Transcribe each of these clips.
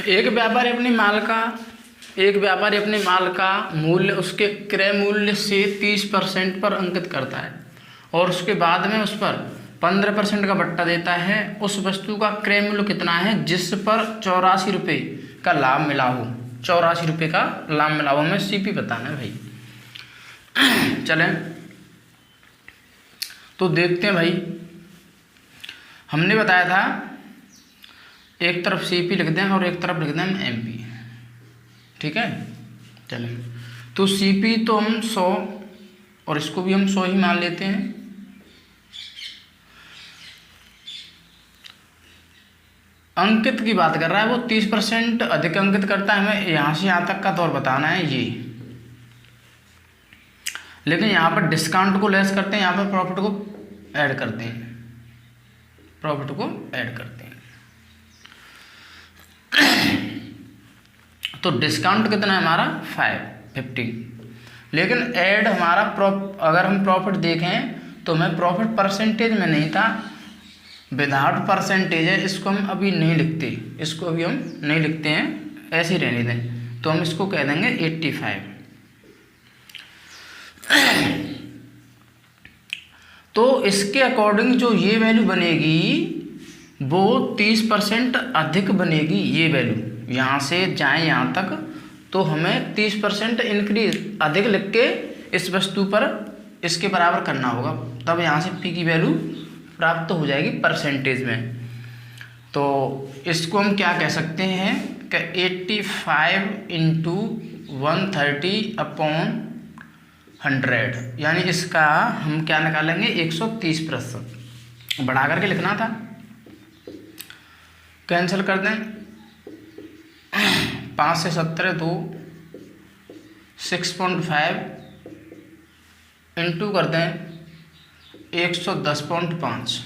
एक व्यापारी अपने माल का मूल्य उसके क्रय मूल्य से 30% पर अंकित करता है और उसके बाद में उस पर 15% का बट्टा देता है। उस वस्तु का क्रय मूल्य कितना है जिस पर 84 रुपये का लाभ मिला हो। 84 रुपये का लाभ मिला हो, हमें सीपी बताना है भाई। चलें तो देखते हैं भाई, हमने बताया था एक तरफ सीपी लिख दें और एक तरफ लिख दें एमपी। ठीक है, चलें तो सीपी तो हम 100 और इसको भी हम 100 ही मान लेते हैं। अंकित की बात कर रहा है, वो 30% अधिक अंकित करता है। हमें यहाँ से यहाँ तक का तौर बताना है ये, लेकिन यहाँ पर डिस्काउंट को लेस करते हैं, यहाँ पर प्रॉफिट को ऐड करते हैं, तो डिस्काउंट कितना है हमारा 50। लेकिन ऐड हमारा अगर हम प्रॉफिट देखें तो हमें प्रॉफिट परसेंटेज में नहीं था, विदाउट परसेंटेज है। इसको हम अभी नहीं लिखते, हैं, ऐसे ही रहने दें। तो हम इसको कह देंगे 85। तो इसके अकॉर्डिंग जो ये वैल्यू बनेगी वो 30% अधिक बनेगी। ये वैल्यू यहाँ से जाए यहाँ तक तो हमें 30% इंक्रीज अधिक लिख के इस वस्तु पर इसके बराबर करना होगा, तब यहाँ से पी की वैल्यू प्राप्त हो जाएगी परसेंटेज में। तो इसको हम क्या कह सकते हैं कि 85 × 130/100, यानी इसका हम क्या निकालेंगे 130%। बढ़ा करके लिखना था, कैंसिल कर दें। 5 से 17 2, 6.5 इंटू कर दें 110.5,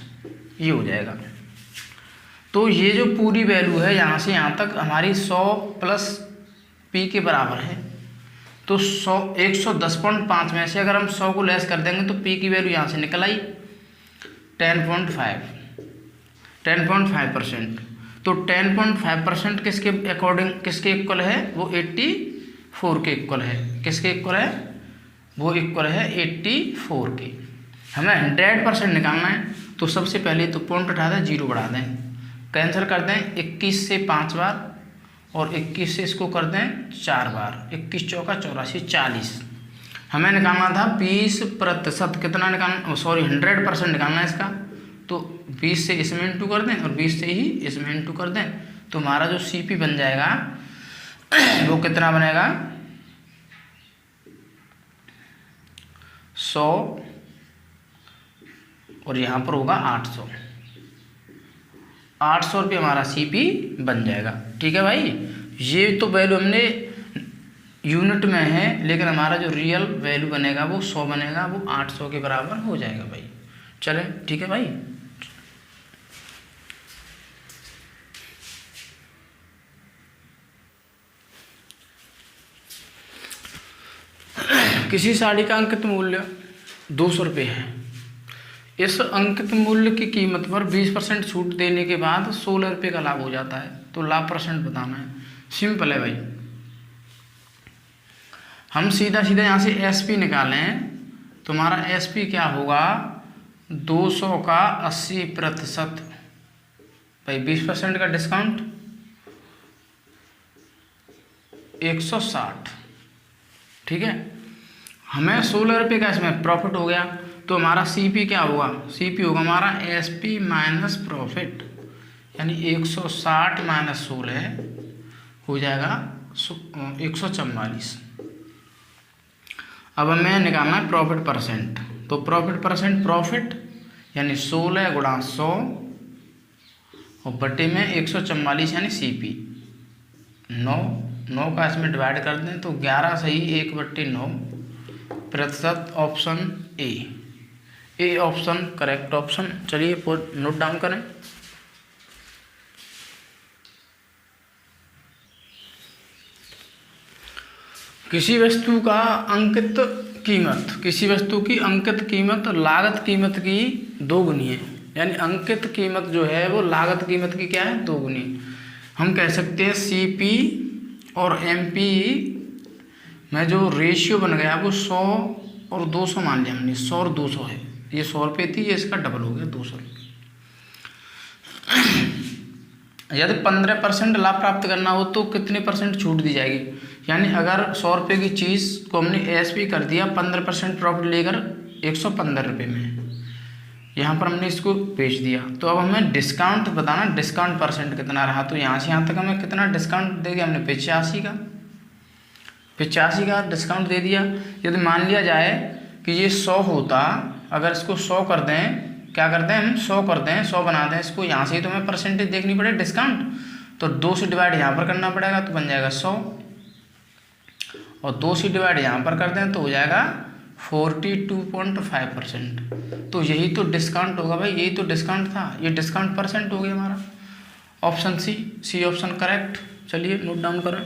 ये हो जाएगा। तो ये जो पूरी वैल्यू है यहाँ से यहाँ तक हमारी 100 प्लस पी के बराबर है। तो 110.5 में से अगर हम 100 को लेस कर देंगे तो पी की वैल्यू यहाँ से निकल आई 10.5%। तो 10.5% किसके अकॉर्डिंग किसके इक्वल है, वो 84 के इक्वल है। किसके इक्वल है, वो इक्वल है 84 के। हमें 100% निकालना है, तो सबसे पहले तो पॉइंट उठा दें, 0 बढ़ा दें, कैंसिल कर दें। 21 से 5 बार और 21 से इसको कर दें 4 बार, 21 चौका 84, 40। हमें निकालना था 20%, कितना निकालना, 100% निकालना है इसका। तो 20 से इसमें इंटू कर दें और 20 से ही इसमें इंटू कर दें, तो हमारा जो सीपी बन जाएगा वो कितना बनेगा 100 और यहाँ पर होगा 800 रुपये हमारा सीपी बन जाएगा। ठीक है भाई, ये तो वैल्यू हमने यूनिट में है, लेकिन हमारा जो रियल वैल्यू बनेगा वो 100 बनेगा, वो 800 के बराबर हो जाएगा भाई। चले ठीक है भाई। किसी साड़ी का अंकित मूल्य 200 रुपये है। इस अंकित मूल्य की कीमत पर 20% छूट देने के बाद 16 रुपये का लाभ हो जाता है। तो लाभ परसेंट बताना है, सिंपल है भाई। हम सीधा यहाँ से एसपी निकालें तो हमारा एसपी क्या होगा, 200 का 80% भाई, 20% का डिस्काउंट 160। ठीक है, हमें 16 रुपये का इसमें प्रॉफिट हो गया, तो हमारा सीपी क्या होगा, सीपी होगा हमारा एसपी माइनस प्रॉफिट, यानी 160 माइनस 16 हो जाएगा 144। अब हमें निकालना है प्रॉफिट परसेंट। तो प्रॉफिट परसेंट, प्रॉफिट यानी 16 गुणा 100 और बटे में 144 यानी सीपी 9 का इसमें डिवाइड कर दें तो 11 सही 1/9%। Option A option correct option. चलिए नोट डाउन करें। किसी वस्तु का अंकित कीमत, किसी वस्तु की अंकित कीमत लागत कीमत की 2 गुनी है, यानी अंकित कीमत जो है वो लागत कीमत की क्या है 2 गुनी। हम कह सकते हैं CP और MP में जो रेशियो बन गया वो 100 और 200 मान लिया हमने। 100 और 200 है, ये 100 रुपये थी, ये इसका डबल हो गया 200 रुपये। यदि 15% लाभ प्राप्त करना हो तो कितने % छूट दी जाएगी? यानी अगर 100 रुपये की चीज़ को हमने ASP कर दिया 15% प्रॉफिट लेकर 115 रुपये में, यहाँ पर हमने इसको बेच दिया, तो अब हमें डिस्काउंट बताना, डिस्काउंट % कितना रहा। तो यहाँ से यहाँ तक हमें कितना डिस्काउंट दे दिया हमने? 85 का डिस्काउंट दे दिया। यदि मान लिया जाए कि ये 100 होता, अगर इसको 100 कर दें, क्या कर दें हम? 100 कर दें, 100 बना दें इसको, यहाँ से ही तो हमें % देखनी पड़े डिस्काउंट, तो 2 से डिवाइड यहाँ पर करना पड़ेगा, तो बन जाएगा 100, और 2 से डिवाइड यहाँ पर कर दें तो हो जाएगा 42.5%। तो यही तो डिस्काउंट होगा भाई, यही तो डिस्काउंट था, ये डिस्काउंट % हो गया हमारा। Option C option correct. चलिए नोट डाउन करें।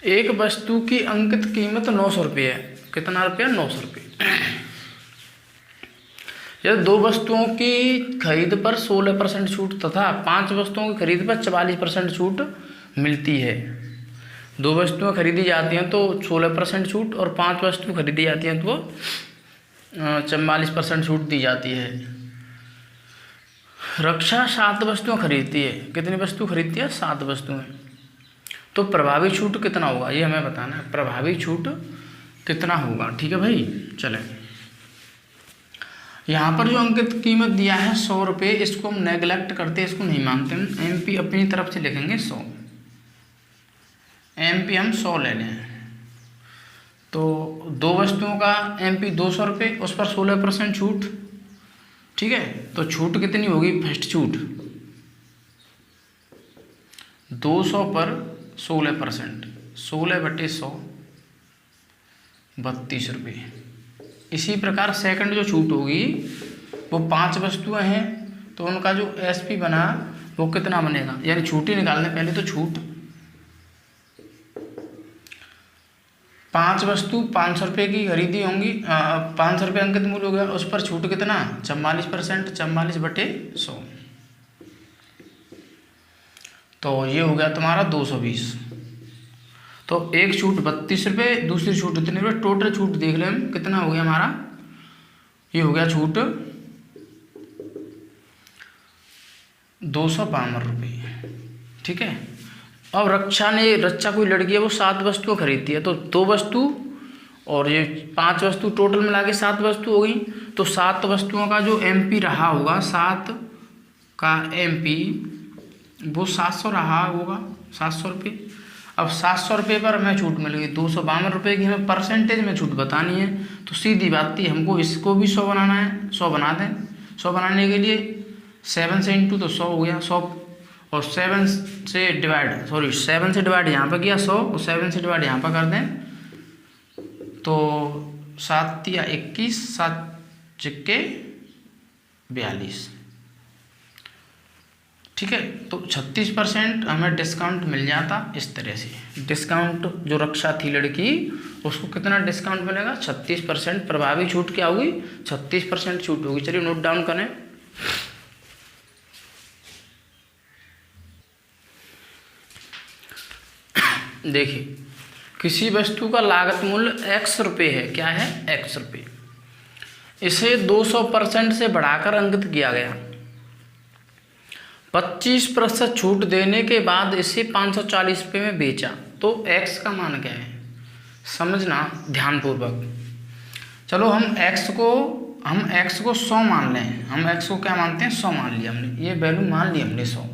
एक वस्तु की अंकित कीमत 900 रुपये है। कितना रुपया? 900 रुपये। यदि 2 वस्तुओं की खरीद पर 16% छूट तथा 5 वस्तुओं की खरीद पर 44% छूट मिलती है। 2 वस्तुएं खरीदी जाती हैं तो 16% छूट, और 5 वस्तु खरीदी जाती हैं तो 44% छूट दी जाती है। रक्षा 7 वस्तुएं खरीदती है। कितनी वस्तु खरीदती है? 7 वस्तुएं। तो प्रभावी छूट कितना होगा ये हमें बताना है। प्रभावी छूट कितना होगा? ठीक है भाई, चलें। यहाँ पर जो अंकित कीमत दिया है 100 रुपये, इसको हम नेगलेक्ट करते, इसको नहीं मानते। MP अपनी तरफ से लिखेंगे 100, MP हम 100 ले लें। तो 2 वस्तुओं का MP 200 रुपये, उस पर 16% छूट। ठीक है, तो छूट कितनी होगी? फर्स्ट छूट 200 पर 16%, 16/100 32 रुपये। इसी प्रकार सेकंड जो छूट होगी वो 5 वस्तुएं हैं, तो उनका जो SP बना वो कितना बनेगा? यानी छूट ही निकालने, पहले तो छूट 5 वस्तु 500 रुपये की खरीदी होंगी, 500 रुपये अंकित मूल्य हो गया, उस पर छूट कितना? 44%, 44/100, तो ये हो गया तुम्हारा 220। तो एक छूट 32 रुपये, दूसरी छूट कितने रुपये? टोटल छूट देख लें कितना हो गया हमारा, ये हो गया छूट 252 रुपये। ठीक है। अब रक्षा कोई लड़की है, वो 7 वस्तुएं खरीदती है, तो 2 वस्तु और ये 5 वस्तु टोटल मिला के 7 वस्तु हो गई। तो 7 वस्तुओं का जो MP रहा होगा, 7 का MP वो 700 रहा होगा, 700 रुपये। अब 700 रुपये पर हमें छूट मिल गई 252 रुपये की। हमें % में छूट बतानी है, तो सीधी बात थी, हमको इसको भी 100 बनाना है, 100 बना दें। 100 बनाने के लिए 7 से इंटू तो 100 हो गया 100, और 7 से डिवाइड यहाँ पर किया 100, और 7 से डिवाइड यहाँ पर कर दें तो 7 या 21, 7 चिक्के 42। ठीक है, तो 36% हमें डिस्काउंट मिल जाता। इस तरह से डिस्काउंट जो रक्षा थी लड़की, उसको कितना डिस्काउंट मिलेगा? 36%। प्रभावी छूट क्या होगी? 36% छूट होगी। चलिए नोट डाउन करें। देखिए, किसी वस्तु का लागत मूल्य X रुपये है। क्या है? X रुपये। इसे 200% से बढ़ाकर अंकित किया गया। 25% छूट देने के बाद इसे 540 रुपये में बेचा, तो X का मान क्या है? समझना ध्यानपूर्वक। चलो हम X को 100 मान लें। हम X को क्या मानते हैं? 100 मान लिया हमने, ये वैल्यू मान ली हमने 100।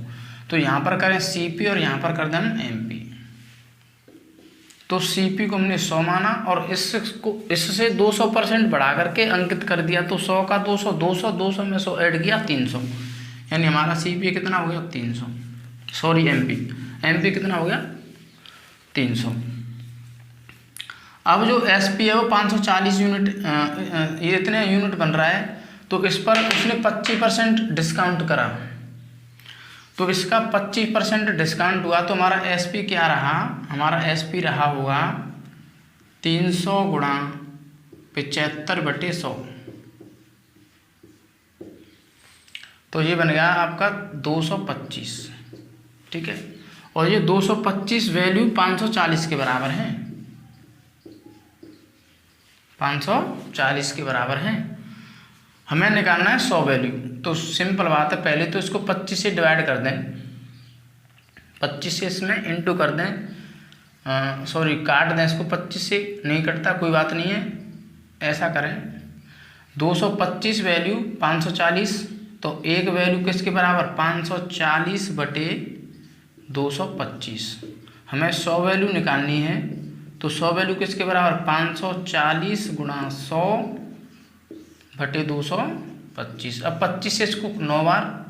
तो यहाँ पर करें CP और यहाँ पर कर दें हम MP। तो CP को हमने 100 माना और इससे 200% बढ़ा करके अंकित कर दिया, तो 100 का 200 में 100 ऐड किया 300, यानी हमारा CP कितना हो गया? 300। सॉरी, MP कितना हो गया? 300। अब जो SP है वो 540 यूनिट, ये इतने यूनिट बन रहा है, तो इस पर उसने 25% डिस्काउंट करा, तो इसका 25% डिस्काउंट हुआ, तो हमारा SP क्या रहा? हमारा SP रहा होगा 300 × 75/100, तो ये बन गया आपका 225, ठीक है। और ये 225 वैल्यू 540 के बराबर है, 540 के बराबर है। हमें निकालना है 100 वैल्यू। तो सिंपल बात है, पहले तो इसको 25 से डिवाइड कर दें, 25 से इसमें इंटू कर दें, सॉरी काट दें इसको, 25 से नहीं कटता, कोई बात नहीं है, ऐसा करें। 225 वैल्यू 540, तो एक वैल्यू किसके बराबर 540 बटे 225। हमें 100 वैल्यू निकालनी है, तो 100 वैल्यू किसके बराबर 540 गुणा 100 बटे 225। अब 25 से इसको 9 बार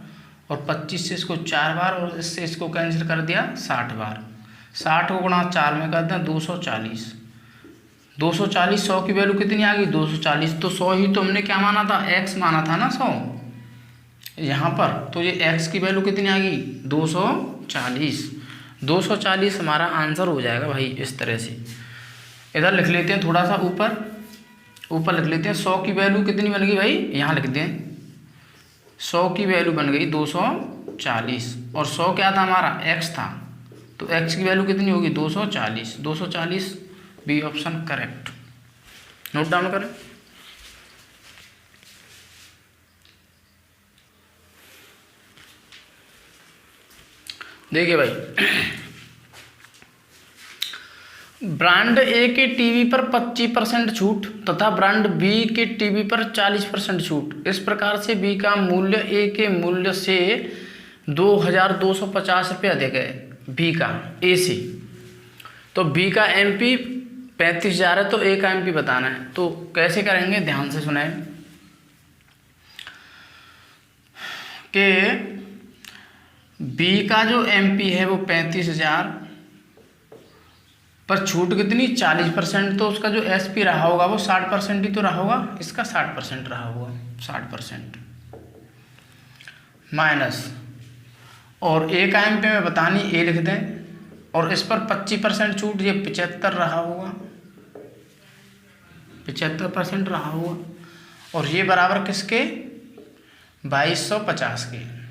और 25 से इसको 4 बार और इससे इसको कैंसिल कर दिया 60 बार। 60 को गुणा 4 में कर दें 240। 240 100 की वैल्यू कितनी आ गई 240। तो 100 ही तो हमने क्या माना था, x माना था ना 100 यहाँ पर। तो ये x की वैल्यू कितनी आ गई 240। 240 हमारा आंसर हो जाएगा भाई इस तरह से। इधर लिख लेते हैं थोड़ा सा ऊपर लिख लेते हैं। 100 की वैल्यू कितनी बन गई भाई, यहाँ लिखते हैं 100 की वैल्यू बन गई 240 और 100 क्या था हमारा x था, तो x की वैल्यू कितनी होगी 240। 240 B option correct. Note down करें। देखिए भाई, ब्रांड ए के टीवी पर 25% छूट तथा ब्रांड बी के टीवी पर 40% छूट। इस प्रकार से बी का मूल्य ए के मूल्य से 2250 रुपये अधिक है बी का ए से। तो बी का एमपी 35,000 है, तो ए का एमपी बताना है। तो कैसे करेंगे, ध्यान से सुने कि बी का जो एमपी है वो 35,000 पर छूट कितनी 40%। तो उसका जो एसपी रहा होगा वो 60% ही तो रहा होगा, इसका 60% रहा होगा, 60% माइनस, और ए का एमपी में बतानी ए लिख दें, और इस पर 25% छूट, ये 75 रहा होगा, 75% रहा होगा, और ये बराबर किसके 2250 के।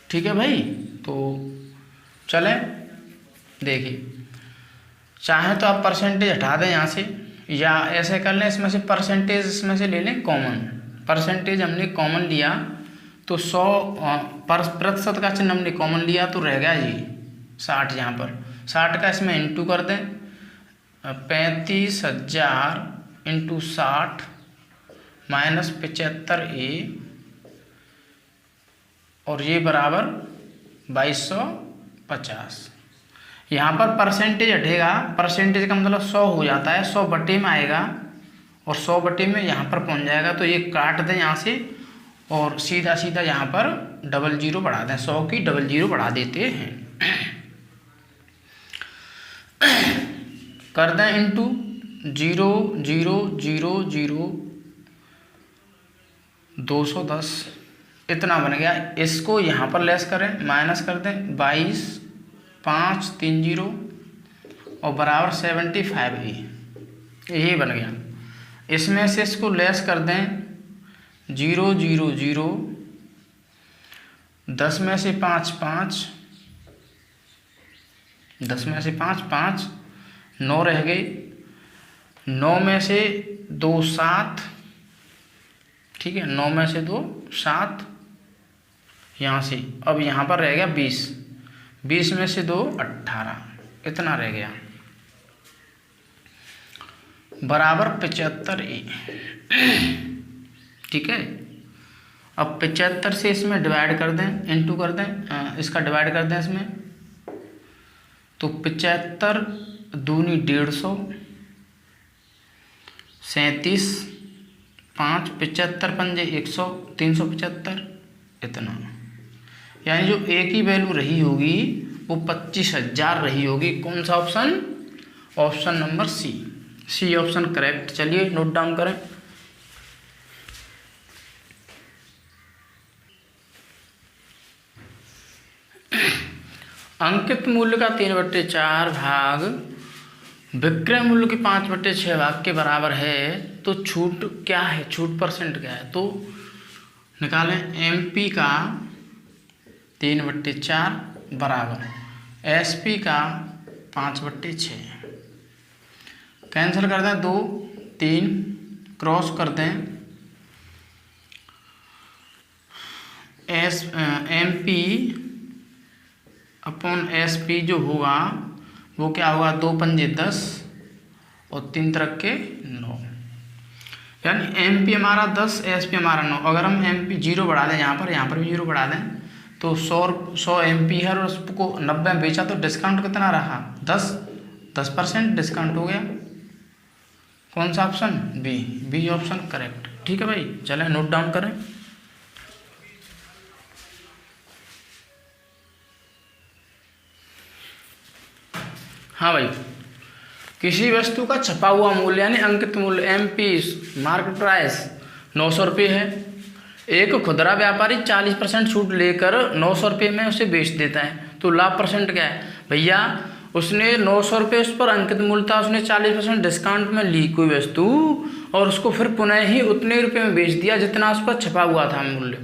ठीक है भाई। तो चले देखिए, चाहे तो आप परसेंटेज हटा दें यहाँ से, या ऐसे कर लें इसमें से परसेंटेज इसमें से ले लें कॉमन। परसेंटेज हमने कॉमन लिया तो 100 प्रतिशत का चिन्ह हमने कॉमन लिया तो रह गया जी 60। यहाँ पर 60 का इसमें इंटू कर दें, 35,000 इंटू 60 माइनस 75 ए, और ये बराबर 2250। यहाँ पर परसेंटेज हटेगा, परसेंटेज का मतलब 100 हो जाता है, 100 बटे में आएगा और 100 बटे में यहाँ पर पहुँच जाएगा। तो ये काट दें यहाँ से और सीधा सीधा यहाँ पर 00 बढ़ा दें, 100 की 00 बढ़ा देते हैं, कर दें इंटू 0 0 0 0 210 इतना बन गया। इसको यहाँ पर लेस करें, माइनस कर दें 22,530 और बराबर 75 ही यही बन गया। इसमें से इसको लेस कर दें 0 0 0, 10 में से 5 5, 10 में से 5 5, 9 रह गए, 9 में से 2 7, ठीक है, 9 में से 2 7 यहाँ से। अब यहाँ पर रह गया 20, 20 में से 2 18, इतना रह गया, बराबर 75 ए। ठीक है। अब 75 से इसमें डिवाइड कर दें, इंटू कर दें, इसका डिवाइड कर दें इसमें, तो 75 दूनी 150, 37 5, 75 पंजे 100, 375 इतना। यानी जो ए की वैल्यू रही होगी वो 25,000 रही होगी। कौन सा option, option number C, C option correct. चलिए नोट डाउन करें। अंकित मूल्य का 3/4 भाग विक्रय मूल्य के 5/6 भाग के बराबर है, तो छूट क्या है, छूट परसेंट क्या है। तो निकालें। MP का 3/4 बराबर SP का 5/6। कैंसिल कर दें 2 3 क्रॉस कर दें। MP अपॉन SP जो होगा वो क्या होगा, 2 पंजे 10 और 3 तरह के 9, यानी MP हमारा 10, SP हमारा 9। अगर हम MP 0 बढ़ा दें यहाँ पर भी 0 बढ़ा दें तो 100 MP है और उसको 90 में बेचा तो डिस्काउंट कितना रहा, 10% डिस्काउंट हो गया। कौन सा ऑप्शन, बी ऑप्शन करेक्ट। ठीक है भाई, चलें नोट डाउन करें। हाँ भाई, किसी वस्तु का छपा हुआ मूल्य यानी अंकित मूल्य MP मार्केट प्राइस 900 रुपये है। एक खुदरा व्यापारी 40% छूट लेकर 900 रुपये में उसे बेच देता है, तो लाभ परसेंट क्या है भैया, उसने 900 रुपये उस पर अंकित मूल्य था, उसने 40% डिस्काउंट में ली कोई वस्तु और उसको फिर पुनः ही उतने रुपये में बेच दिया जितना उस पर छपा हुआ था मूल्य।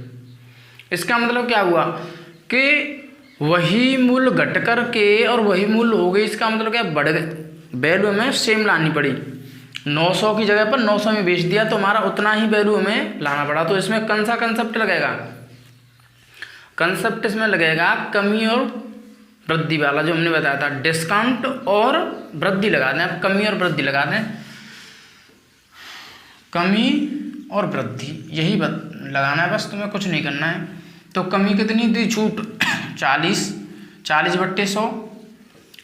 इसका मतलब क्या हुआ कि वही मूल्य घट कर के और वही मूल्य हो गई। इसका मतलब क्या, बढ़ गए, वैल्यू में सेम लानी पड़ी। 900 की जगह पर 900 में बेच दिया तो हमारा उतना ही वैल्यू हमें लाना पड़ा। तो इसमें कौन सा कंसेप्ट लगेगा, कंसेप्ट इसमें लगेगा कमी और वृद्धि वाला जो हमने बताया था, डिस्काउंट और वृद्धि लगा दें। अब कमी और वृद्धि लगा दें, कमी और वृद्धि यही लगाना है बस, तुम्हें कुछ नहीं करना है। तो कमी कितनी थी, छूट 40/100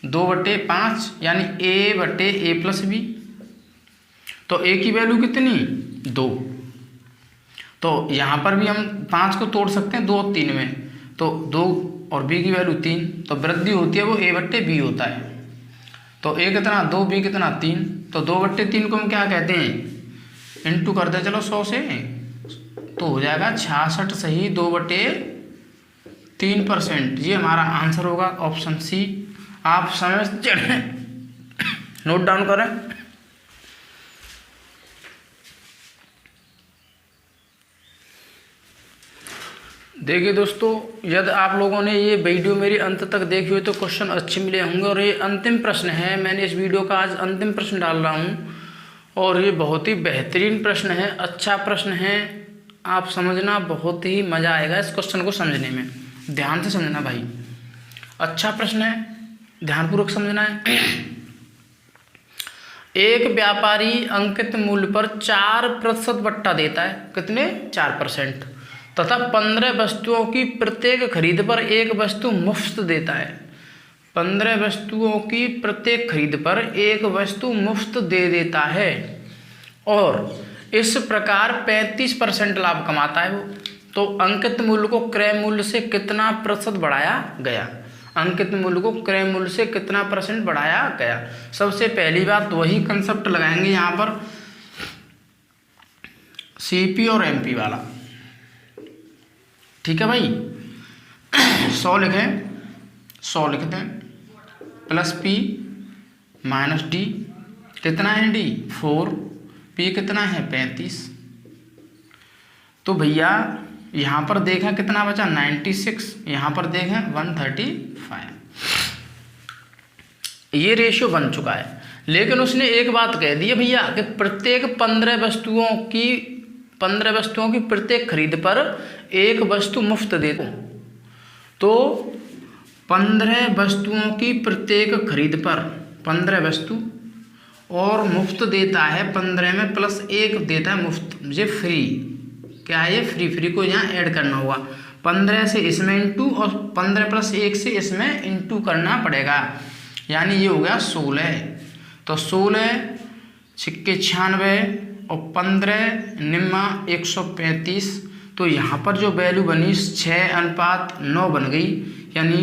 2/5 यानी A/A+B। तो A की वैल्यू कितनी 2, तो यहाँ पर भी हम 5 को तोड़ सकते हैं 2 और 3 में, तो 2 और B की वैल्यू 3, तो वृद्धि होती है वो A/B होता है। तो A कितना 2, B कितना 3, तो 2/3 को हम क्या कहते हैं, इंटू कर दे चलो 100 से, तो हो जाएगा 66 सही 2/3%। ये हमारा आंसर होगा ऑप्शन सी। आप समझ नोट डाउन करें। देखिए दोस्तों, यदि आप लोगों ने ये वीडियो मेरी अंत तक देखी हो तो क्वेश्चन अच्छे मिले होंगे। और ये अंतिम प्रश्न है, मैंने इस वीडियो का आज अंतिम प्रश्न डाल रहा हूँ और ये बहुत ही बेहतरीन प्रश्न है, अच्छा प्रश्न है। आप समझना, बहुत ही मज़ा आएगा इस क्वेश्चन को समझने में। ध्यान से समझना भाई, अच्छा प्रश्न है, ध्यानपूर्वक समझना है। एक व्यापारी अंकित मूल्य पर 4% बट्टा देता है, कितने 4%, तथा 15 वस्तुओं की प्रत्येक खरीद पर एक वस्तु मुफ्त देता है। 15 वस्तुओं की प्रत्येक खरीद पर एक वस्तु मुफ्त दे देता है और इस प्रकार 35% लाभ कमाता है वो। तो अंकित मूल्य को क्रय मूल्य से कितना प्रतिशत बढ़ाया गया, अंकित मूल्य को क्रय मूल्य से कितना % बढ़ाया गया। सबसे पहली बात वही कंसेप्ट लगाएंगे यहाँ पर, CP और MP वाला। ठीक है भाई, 100 लिखें, 100 लिख दें, प्लस P माइनस D, कितना है D 4, P कितना है 35। तो भैया यहाँ पर देखें कितना बचा 96, यहाँ पर देखें 135। ये रेशियो बन चुका है। लेकिन उसने एक बात कह दी है भैया कि प्रत्येक 15 वस्तुओं की प्रत्येक खरीद पर एक वस्तु मुफ्त दे दो। तो 15 वस्तुओं की प्रत्येक खरीद पर 15 वस्तु और मुफ्त देता है 15 में प्लस 1 देता है मुफ्त, मुझे फ्री। क्या है ये, फ्री को यहाँ ऐड करना होगा। 15 से इसमें इंटू और 15 प्लस 1 से इसमें इंटू करना पड़ेगा, यानी ये हो गया 16। तो 16 छिक्के 96 और 15 निम्मा 135। तो यहाँ पर जो वैल्यू बनी 6:9 बन गई, यानी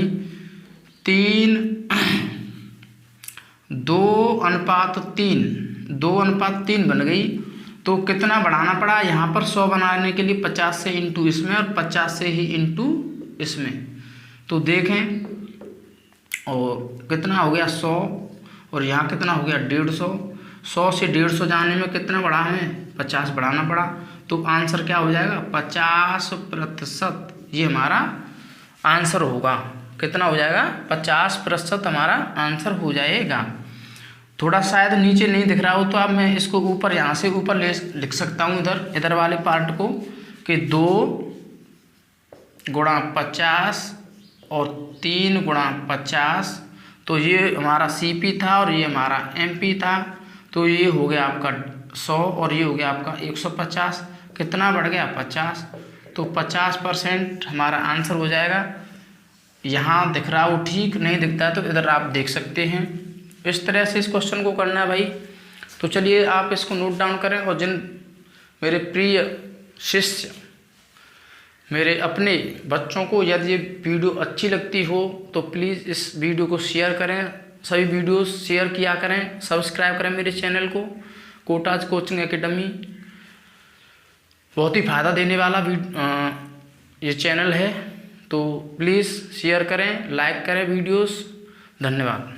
2:3 बन गई। तो कितना बढ़ाना पड़ा, यहाँ पर 100 बनाने के लिए 50 से इंटू इसमें और 50 से ही इंटू इसमें। तो देखें और कितना हो गया 100 और यहाँ कितना हो गया 150। 100 से 150 जाने में कितना बढ़ा, हमें 50 बढ़ाना पड़ा। तो आंसर क्या हो जाएगा 50%, ये हमारा आंसर होगा। कितना हो जाएगा 50% हमारा आंसर हो जाएगा। थोड़ा शायद नीचे नहीं दिख रहा हो तो अब मैं इसको ऊपर यहाँ से ऊपर लिख सकता हूँ इधर वाले पार्ट को कि 2 गुणा 50 और 3 गुणा 50, तो ये हमारा CP था और ये हमारा MP था, तो ये हो गया आपका 100 और ये हो गया आपका 150। कितना बढ़ गया 50, तो 50% हमारा आंसर हो जाएगा। यहाँ दिख रहा हो ठीक, नहीं दिखता है तो इधर आप देख सकते हैं। इस तरह से इस क्वेश्चन को करना है भाई। तो चलिए आप इसको नोट डाउन करें, और जिन मेरे प्रिय शिष्य, मेरे अपने बच्चों को यदि ये वीडियो अच्छी लगती हो तो प्लीज़ इस वीडियो को शेयर करें, सभी वीडियोस शेयर किया करें, सब्सक्राइब करें मेरे चैनल को कोटाज कोचिंग एकेडमी। बहुत ही फ़ायदा देने वाला ये चैनल है, तो प्लीज़ शेयर करें, लाइक करें वीडियोस। धन्यवाद।